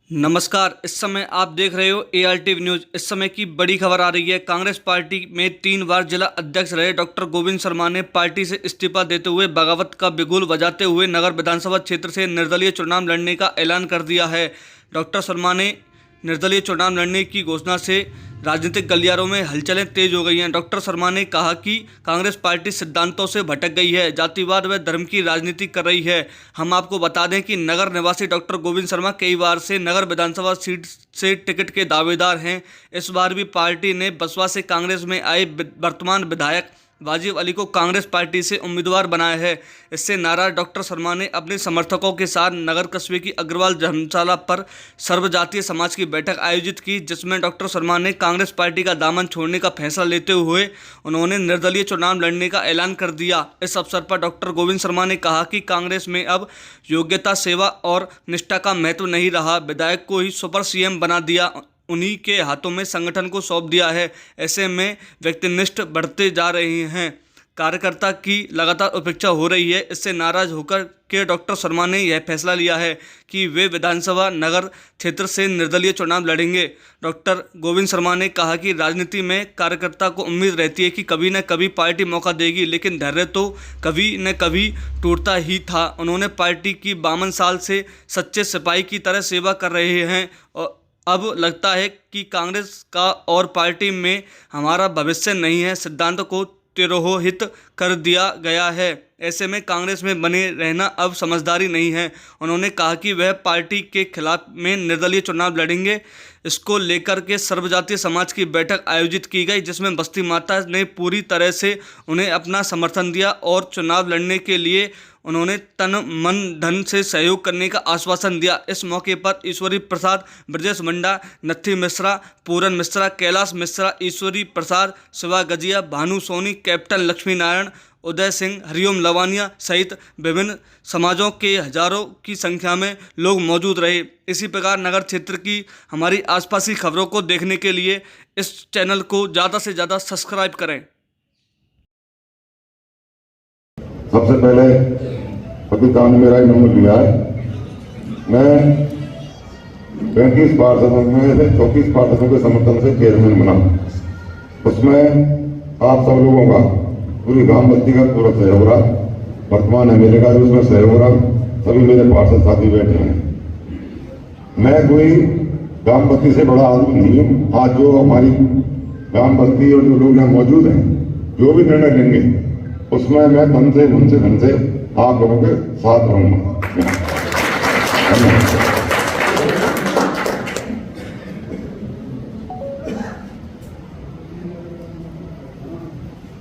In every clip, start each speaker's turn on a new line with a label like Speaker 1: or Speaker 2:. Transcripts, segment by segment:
Speaker 1: नमस्कार। इस समय आप देख रहे हो ARTV न्यूज। इस समय की बड़ी खबर आ रही है। कांग्रेस पार्टी में 3 बार जिला अध्यक्ष रहे डॉक्टर गोविंद शर्मा ने पार्टी से इस्तीफा देते हुए बगावत का बिगुल बजाते हुए नगर विधानसभा क्षेत्र से निर्दलीय चुनाव लड़ने का ऐलान कर दिया है। डॉक्टर शर्मा ने निर्दलीय चुनाव लड़ने की घोषणा से राजनीतिक गलियारों में हलचलें तेज हो गई हैं। डॉक्टर शर्मा ने कहा कि कांग्रेस पार्टी सिद्धांतों से भटक गई है, जातिवाद व धर्म की राजनीति कर रही है। हम आपको बता दें कि नगर निवासी डॉक्टर गोविंद शर्मा कई बार से नगर विधानसभा सीट से टिकट के दावेदार हैं। इस बार भी पार्टी ने बसपा से कांग्रेस में आए वर्तमान विधायक वाजिब अली को कांग्रेस पार्टी से उम्मीदवार बनाया है। इससे नाराज डॉक्टर शर्मा ने अपने समर्थकों के साथ नगर कस्बे की अग्रवाल धर्मशाला पर सर्वजातीय समाज की बैठक आयोजित की, जिसमें डॉक्टर शर्मा ने कांग्रेस पार्टी का दामन छोड़ने का फैसला लेते हुए उन्होंने निर्दलीय चुनाव लड़ने का ऐलान कर दिया। इस अवसर पर डॉक्टर गोविंद शर्मा ने कहा कि कांग्रेस में अब योग्यता, सेवा और निष्ठा का महत्व नहीं रहा। विधायक को ही सुपर CM बना दिया, उन्हीं के हाथों में संगठन को सौंप दिया है। ऐसे में व्यक्तिनिष्ठ बढ़ते जा रहे हैं, कार्यकर्ता की लगातार उपेक्षा हो रही है। इससे नाराज होकर के डॉक्टर शर्मा ने यह फैसला लिया है कि वे विधानसभा नगर क्षेत्र से निर्दलीय चुनाव लड़ेंगे। डॉक्टर गोविंद शर्मा ने कहा कि राजनीति में कार्यकर्ता को उम्मीद रहती है कि कभी न कभी पार्टी मौका देगी, लेकिन धैर्य तो कभी न कभी टूटता ही था। उन्होंने पार्टी की 52 साल से सच्चे सिपाही की तरह सेवा कर रहे हैं और अब लगता है कि कांग्रेस का और पार्टी में हमारा भविष्य नहीं है। सिद्धांत को तिरोहित कर दिया गया है। ऐसे में कांग्रेस में बने रहना अब समझदारी नहीं है। उन्होंने कहा कि वह पार्टी के खिलाफ में निर्दलीय चुनाव लड़ेंगे। इसको लेकर के सर्वजातीय समाज की बैठक आयोजित की गई, जिसमें बस्ती माता ने पूरी तरह से उन्हें अपना समर्थन दिया और चुनाव लड़ने के लिए उन्होंने तन मन धन से सहयोग करने का आश्वासन दिया। इस मौके पर ईश्वरी प्रसाद, ब्रजेश मंडा, नत्थी मिश्रा, पूरन मिश्रा, कैलाश मिश्रा, ईश्वरी प्रसाद, शिवा गजिया, भानु सोनी, कैप्टन लक्ष्मी नारायण, उदय सिंह, हरिओम लवानिया सहित विभिन्न समाजों के हजारों की संख्या में लोग मौजूद रहे। इसी प्रकार नगर क्षेत्र की हमारी आसपास की खबरों को देखने के लिए इस चैनल को ज़्यादा से ज़्यादा सब्सक्राइब करें।
Speaker 2: सबसे पहले पतिता ने मेरा नंबर लिया है। मैं 35 पार्षदों में से 34 पार्षदों के समर्थन से चेयरमैन बना। उसमें आप सब लोगों का, पूरी गांव बस्ती का पूरा सहयोग रहा। वर्तमान MLA का भी उसमें सहयोग रहा। सभी मेरे पार्षद साथी बैठे हैं। मैं कोई गांव बस्ती से बड़ा आदमी नहीं हूँ। आज जो हमारी गांव बस्ती और जो लोग यहाँ मौजूद हैं, जो भी निर्णय लेंगे उसमें मैं मन से आप लोगों के साथ रहूंगा।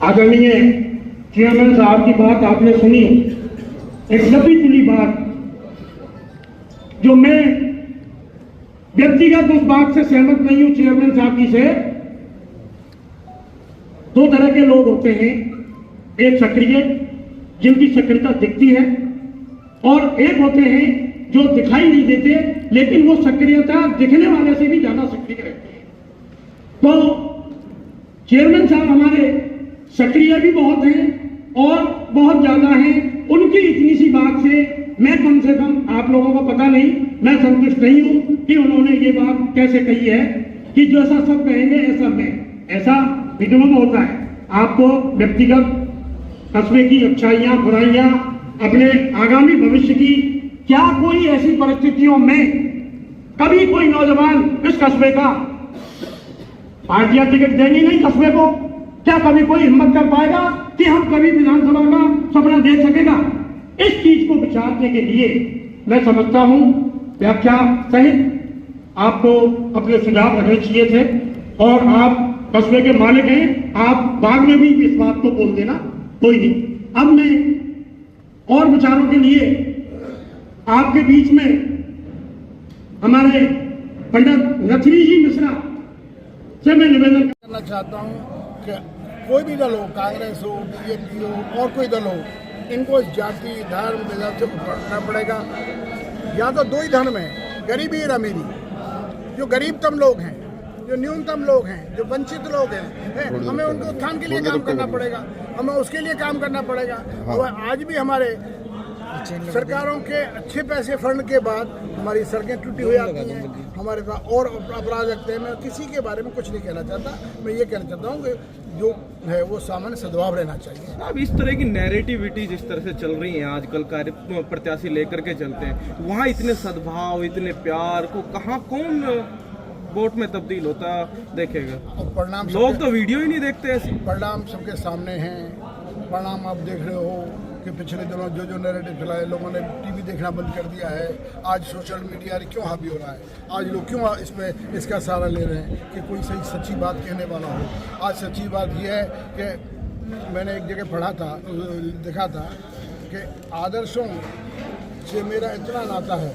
Speaker 3: आदरणीय चेयरमैन साहब की बात आपने सुनी, एक लंबी चुनी बात, जो मैं व्यक्तिगत उस बात से सहमत नहीं हूं चेयरमैन साहब की से। 2 तरह के लोग होते हैं, एक सक्रिय जिनकी सक्रियता दिखती है, और एक होते हैं जो दिखाई नहीं देते लेकिन वो सक्रियता दिखने वाले से भी ज्यादा सक्रिय रहते हैं। तो चेयरमैन साहब हमारे सक्रिय भी बहुत हैं और बहुत ज्यादा हैं। उनकी इतनी सी बात से मैं कम से कम, आप लोगों को पता नहीं, मैं संतुष्ट नहीं हूं कि उन्होंने ये बात कैसे कही है कि जैसा सब कहेंगे ऐसा मैं, ऐसा विद्यमान होता है। आपको व्यक्तिगत कस्बे की अच्छाइयां, बुराइयां, अपने आगामी भविष्य की, क्या कोई ऐसी परिस्थितियों में कभी कोई नौजवान इस कस्बे का, पार्टियां टिकट देंगी नहीं कस्बे को, क्या कभी कोई हिम्मत कर पाएगा कि हम कभी विधानसभा का सपना देख सकेगा? इस चीज को विचारने के लिए मैं समझता हूं व्याख्या सहित आपको अपने सुझाव रखने चाहिए थे, और आप कस्बे के मालिक हैं, आप बाद में भी इस बात को बोल देना, कोई नहीं। अब मैं और विचारों के लिए आपके बीच में हमारे पंडित नथरी जी मिश्रा से मैं निवेदन
Speaker 4: करना चाहता हूं कि कोई भी दल हो, कांग्रेस हो, BJP हो और कोई दल हो, इनको जाति, धर्म, विधान से उठना पड़ेगा। या तो 2 ही धर्म है, गरीबी और अमीरी। जो गरीबतम लोग हैं, जो न्यूनतम लोग हैं, जो वंचित लोग हैं, हमें उनके उत्थान के लिए काम करना पड़ेगा, हमें उसके लिए काम करना पड़ेगा। और आज भी हमारे सरकारों के अच्छे पैसे फंड के बाद हमारी सड़कें टूटी हुई आती हैं, हमारे पास और अपराध लगते हैं। मैं किसी के बारे में कुछ नहीं कहना चाहता, मैं ये कहना चाहता हूँ कि जो है वो सामान्य सद्भाव रहना चाहिए।
Speaker 5: अब इस तरह की नैरेटिविटी जिस तरह से चल रही है आजकल, कार्य प्रत्याशी लेकर के चलते हैं, वहाँ इतने सद्भाव, इतने प्यार को कहाँ कौन वोट में तब्दील होता देखेगा?
Speaker 4: और परिणाम
Speaker 5: लोग तो वीडियो ही नहीं देखते ऐसे।
Speaker 4: परिणाम सबके सामने हैं। परिणाम आप देख रहे हो कि पिछले दिनों जो जो नैरेटिव चला है, लोगों ने टीवी देखना बंद कर दिया है। आज सोशल मीडिया क्यों हावी हो रहा है, आज लोग क्यों इसमें इसका सहारा ले रहे हैं कि कोई सही सच्ची बात कहने वाला हो। आज सच्ची बात यह है कि मैंने एक जगह पढ़ा था, देखा था कि आदर्शों से मेरा इतना नाता है,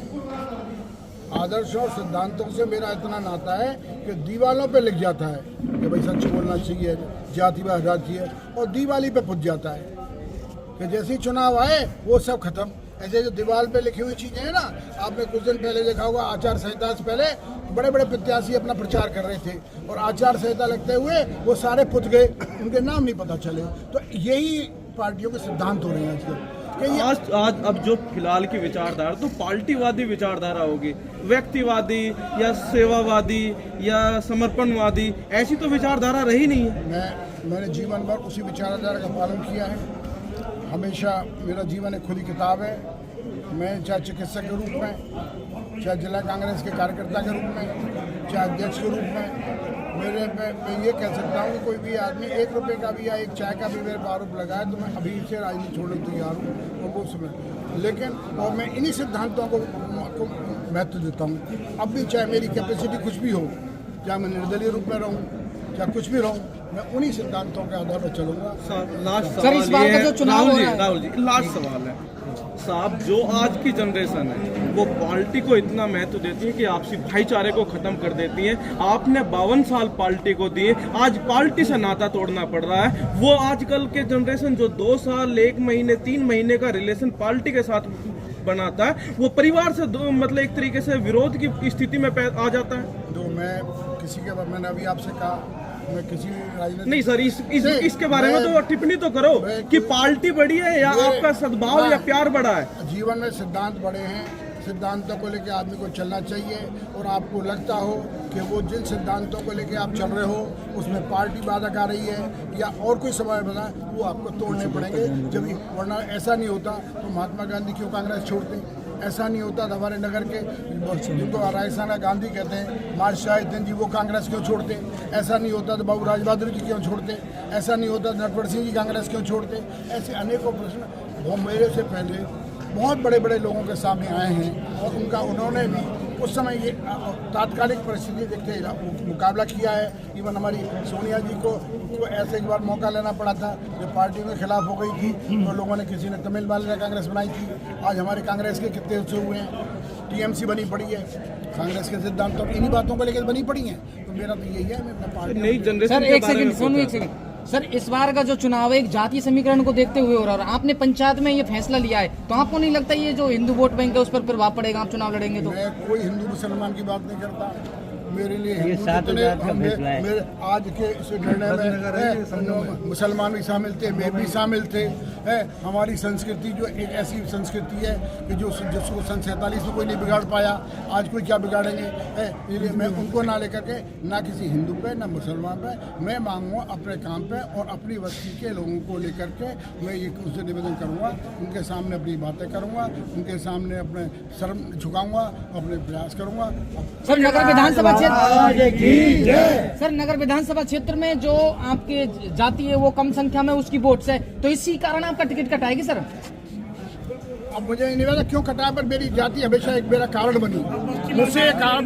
Speaker 4: आदर्शों और सिद्धांतों से मेरा इतना नाता है कि दीवालों पे लिख जाता है कि भाई सच बोलना चाहिए, जातिवाद हटाना चाहिए, और दीवाली पे पुज जाता है कि जैसे ही चुनाव आए वो सब खत्म। ऐसे जो दीवार पे लिखी हुई चीज़ें हैं ना, आपने कुछ दिन पहले देखा होगा, आचार संहिता से पहले बड़े बड़े प्रत्याशी अपना प्रचार कर रहे थे और आचार संहिता लगते हुए वो सारे पुज गए, उनके नाम नहीं पता चले। तो यही पार्टियों के सिद्धांत हो रहे हैं आजकल।
Speaker 5: आज अब जो फिलहाल की विचारधारा तो पार्टीवादी विचारधारा होगी, व्यक्तिवादी या सेवावादी या समर्पणवादी, ऐसी तो विचारधारा रही नहीं है।
Speaker 4: मैंने जीवन भर उसी विचारधारा का पालन किया है। हमेशा मेरा जीवन एक खुली किताब है। मैं चाहे चिकित्सक के रूप में, चाहे जिला कांग्रेस के कार्यकर्ता के रूप में, चाहे अध्यक्ष के रूप में, मैं ये कह सकता हूँ कि कोई भी आदमी 1 रुपये का भी या एक चाय का भी मेरे पर आरोप लगाए तो मैं अभी से राजनीति छोड़ने को तैयार हूँ, और वो समय। लेकिन और मैं इन्हीं सिद्धांतों को महत्व देता हूँ। अब भी चाहे मेरी कैपेसिटी कुछ भी हो, चाहे मैं निर्दलीय रूप में रहूँ, चाहे कुछ भी रहूँ, मैं उन्हीं सिद्धांतों के आधार पर चलूँगा।
Speaker 5: सर, इस बार का जो चुनाव हो रहा है, राहुल जी लास्ट सवाल है साहब, जो आज की जनरेशन है वो पार्टी को इतना महत्व देती है कि आपसी भाईचारे को खत्म कर देती है। आपने 52 साल पार्टी को दिए, आज पार्टी से नाता तोड़ना पड़ रहा है। वो आजकल के जनरेशन जो 2 साल 1 महीने 3 महीने का रिलेशन पार्टी के साथ बनाता है, वो परिवार से मतलब एक तरीके से विरोध की स्थिति में आ जाता है।
Speaker 4: तो मैं किसी के, मैंने अभी आपसे कहा, मैं किसी राजनीति
Speaker 5: नहीं सर, इसके बारे में तो टिप्पणी तो करो कि पार्टी बड़ी है या आपका सद्भाव या प्यार बड़ा है।
Speaker 4: जीवन में सिद्धांत बड़े हैं, सिद्धांतों को लेकर आदमी को चलना चाहिए। और आपको लगता हो कि वो जिन सिद्धांतों को लेकर आप चल रहे हो उसमें पार्टी बाधक आ रही है या और कोई समय बना, वो आपको तोड़ने पड़ेंगे। जब वरना ऐसा नहीं होता तो महात्मा गांधी क्यों कांग्रेस छोड़ते, ऐसा नहीं होता तो हमारे नगर के जिनको राजस्थान का गांधी कहते हैं, मार शाहिद जी, वो कांग्रेस क्यों छोड़ते, ऐसा नहीं होता तो बाबू राज बहादुर जी क्यों छोड़ते, ऐसा नहीं होता तो नटवर सिंह जी कांग्रेस क्यों छोड़ते। ऐसे अनेकों प्रश्न वो मेरे से पहले बहुत बड़े बड़े लोगों के सामने आए हैं और उन्होंने भी उस समय ये तात्कालिक परिस्थिति देखते मुकाबला किया है। इवन हमारी सोनिया जी को ऐसे एक बार मौका लेना पड़ा था जब पार्टी के खिलाफ हो गई थी, तो लोगों ने, किसी ने तमिलनाडु में कांग्रेस बनाई थी। आज हमारे कांग्रेस के कितने उत्सव हुए हैं, टीएमसी बनी पड़ी है, कांग्रेस के सिद्धांतों इन्हीं बातों को लेकर बनी पड़ी हैं। तो मेरा तो यही है, मैं अपना पार्टी
Speaker 5: नई जनरेशन।
Speaker 6: सर एक सेकंड सर, इस बार का जो चुनाव है एक जातीय समीकरण को देखते हुए हो रहा है, और आपने पंचायत में ये फैसला लिया है, तो आपको नहीं लगता ये जो हिंदू वोट बैंक है उस पर प्रभाव पड़ेगा आप चुनाव लड़ेंगे तो?
Speaker 4: मैं कोई हिंदू मुसलमान की बात नहीं करता। मेरे लिए
Speaker 7: ये 7,000 का फैसला है।
Speaker 4: मेरे आज के इस निर्णय में मुसलमान भी शामिल थे, मैं भी शामिल थे। हमारी संस्कृति जो एक ऐसी संस्कृति है कि जिसको सन 47 में कोई नहीं बिगाड़ पाया, आज कोई क्या बिगाड़ेंगे। इसलिए मैं उनको ना लेकर के, ना किसी हिंदू पे ना मुसलमान पे, मैं मांगूंगा अपने काम पे और अपनी बस्ती के लोगों को लेकर के मैं ये उनसे निवेदन करूँगा, उनके सामने अपनी बातें करूँगा, उनके सामने अपने सर झुकाऊँगा, अपने प्रयास करूँगा।
Speaker 6: सर नगर विधानसभा विधानसभा क्षेत्र में जो आपके जाति है वो कम संख्या में उसकी वोट है, तो इसी कारण आपका टिकट कटाएगी सर?
Speaker 4: अब मुझे नहीं पता क्यों कटा, पर मेरी जाति हमेशा एक मेरा कारण बनी, मुझसे कारण